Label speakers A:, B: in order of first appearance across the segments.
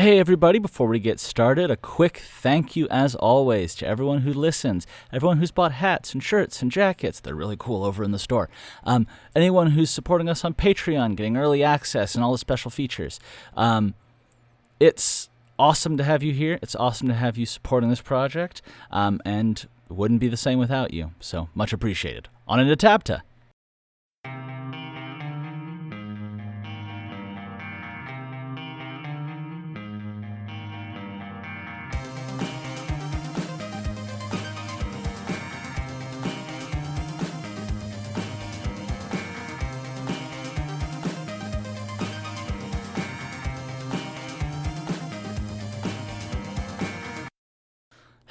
A: Hey everybody, before we get started, a quick thank you as always to everyone who listens, everyone who's bought hats and shirts and jackets. They're really cool over in the store. Anyone who's supporting us on Patreon, getting early access and all the special features. It's awesome to have you here. It's awesome to have you supporting this project, and it wouldn't be the same without you. So much appreciated. On into TABTA.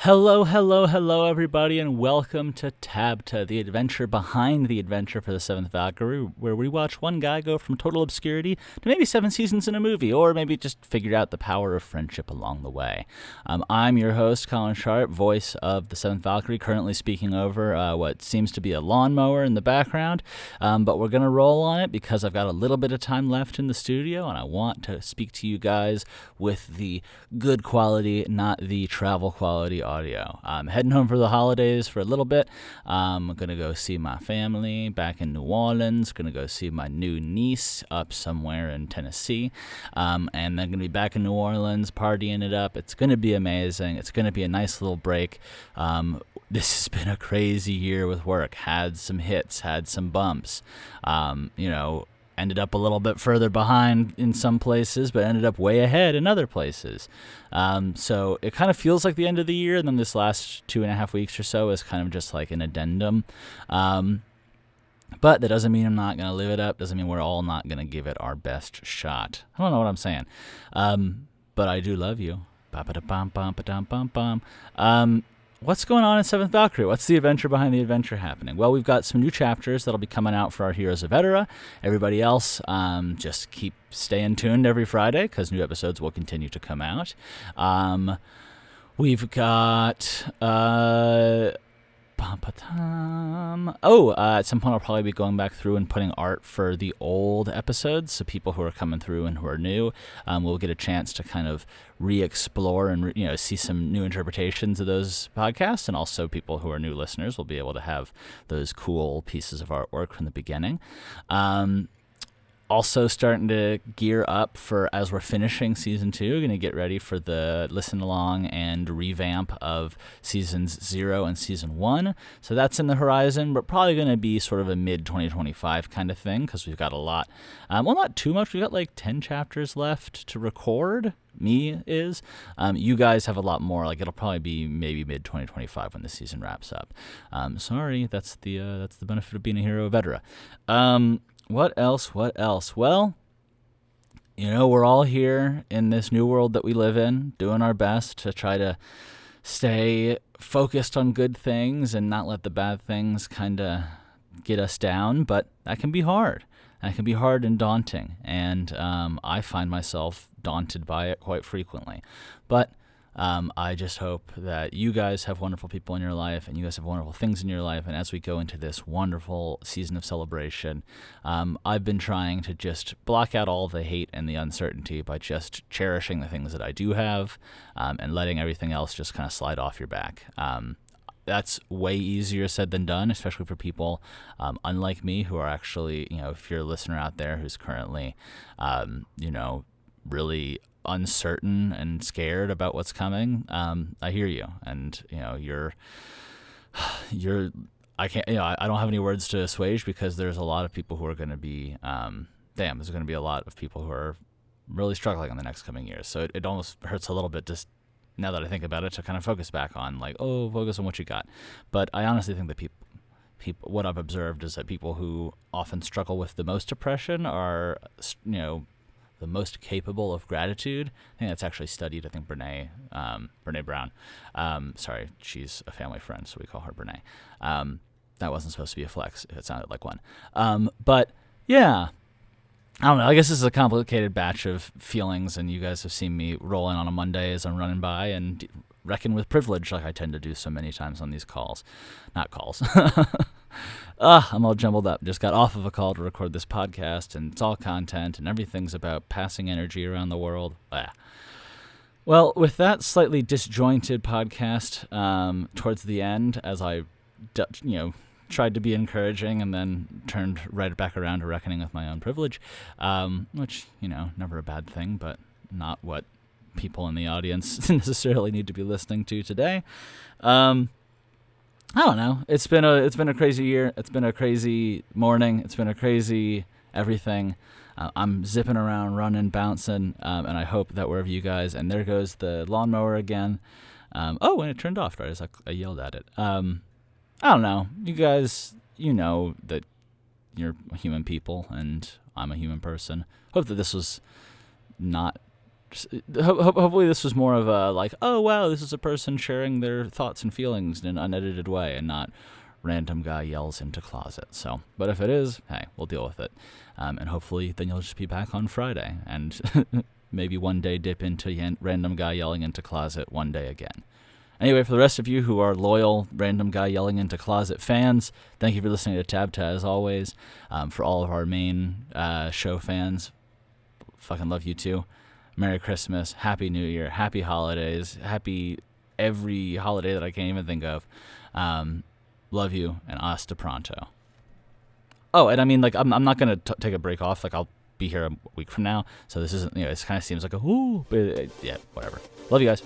A: Hello, everybody, and welcome to TABTA, the adventure behind the adventure for the Seventh Valkyrie, where we watch one guy go from total obscurity to maybe 7 seasons in a movie, or maybe just figure out the power of friendship along the way. I'm your host, Colin Sharp, voice of the Seventh Valkyrie, currently speaking over what seems to be a lawnmower in the background, but we're going to roll on it because I've got a little bit of time left in the studio, and I want to speak to you guys with the good quality, not the travel quality audio. I'm heading home for the holidays for a little bit. I'm going to go see my family back in New Orleans. Going to go see my new niece up somewhere in Tennessee. And then going to be back in New Orleans, partying it up. It's going to be amazing. It's going to be a nice little break. This has been a crazy year with work. Had some hits, had some bumps. Ended up a little bit further behind in some places, but ended up way ahead in other places. So it kind of feels like the end of the year, and then this last 2.5 weeks or so is kind of just like an addendum. But that doesn't mean I'm not going to live it up. Doesn't mean we're all not going to give it our best shot. I don't know what I'm saying. But I do love you. What's going on in Seventh Valkyrie? What's the adventure behind the adventure happening? Well, we've got some new chapters that'll be coming out for our heroes of Vetera. Everybody else, just keep staying tuned every Friday because new episodes will continue to come out. We've got... at some point I'll probably be going back through and putting art for the old episodes, so people who are coming through and who are new will get a chance to kind of re-explore and see some new interpretations of those podcasts, and also people who are new listeners will be able to have those cool pieces of artwork from the beginning. Also starting to gear up for, as we're finishing Season 2, going to get ready for the listen-along and revamp of Seasons 0 and Season 1. So that's in the horizon, but probably going to be sort of a mid-2025 kind of thing, because we've got a lot. Not too much. We've got like 10 chapters left to record. You guys have a lot more. Like, it'll probably be maybe mid-2025 when the season wraps up. Sorry, that's the benefit of being a hero vetera. What else? Well, we're all here in this new world that we live in, doing our best to try to stay focused on good things and not let the bad things kind of get us down, but that can be hard. That can be hard and daunting, and I find myself daunted by it quite frequently. But I just hope that you guys have wonderful people in your life and you guys have wonderful things in your life. And as we go into this wonderful season of celebration, I've been trying to just block out all the hate and the uncertainty by just cherishing the things that I do have and letting everything else just kind of slide off your back. That's way easier said than done, especially for people unlike me who are actually, if you're a listener out there who's currently, really uncertain and scared about what's coming, I hear you, and you're I can't, I don't have any words to assuage, because there's a lot of people who are going to be there's going to be a lot of people who are really struggling in the next coming years. So it almost hurts a little bit just now that I think about it to kind of focus back on focus on what you got. But I honestly think that people what I've observed is that people who often struggle with the most depression are the most capable of gratitude. I think that's actually studied. I think Brene Brown. Sorry, she's a family friend, so we call her Brene. That wasn't supposed to be a flex. It sounded like one. But yeah, I don't know. I guess this is a complicated batch of feelings, and you guys have seen me rolling on a Monday as I'm running by and reckon with privilege like I tend to do so many times on these calls. Not calls. I'm all jumbled up. Just got off of a call to record this podcast, and it's all content, and everything's about passing energy around the world. Well, with that slightly disjointed podcast towards the end, as I, tried to be encouraging and then turned right back around to reckoning with my own privilege, which, never a bad thing, but not what people in the audience necessarily need to be listening to today. I don't know. It's been a crazy year. It's been a crazy morning. It's been a crazy everything. I'm zipping around, running, bouncing, and I hope that wherever you guys, and there goes the lawnmower again. And it turned off right as I yelled at it. I don't know. You guys, that you're human people, and I'm a human person. Hope that this was not. Hopefully this was more of a like, oh wow, this is a person sharing their thoughts and feelings in an unedited way, and not random guy yells into closet. So, but if it is, hey, we'll deal with it. And hopefully then you'll just be back on Friday, and maybe one day dip into random guy yelling into closet one day again. Anyway, for the rest of you who are loyal random guy yelling into closet fans, thank you for listening to TABTA as always. For all of our main show fans, fucking love you too. Merry Christmas, Happy New Year, Happy Holidays, Happy every holiday that I can't even think of. Love you, and hasta pronto. Oh, and I mean, like, I'm not going to take a break off. Like, I'll be here a week from now, so this isn't, it kind of seems like a, but yeah, whatever. Love you guys.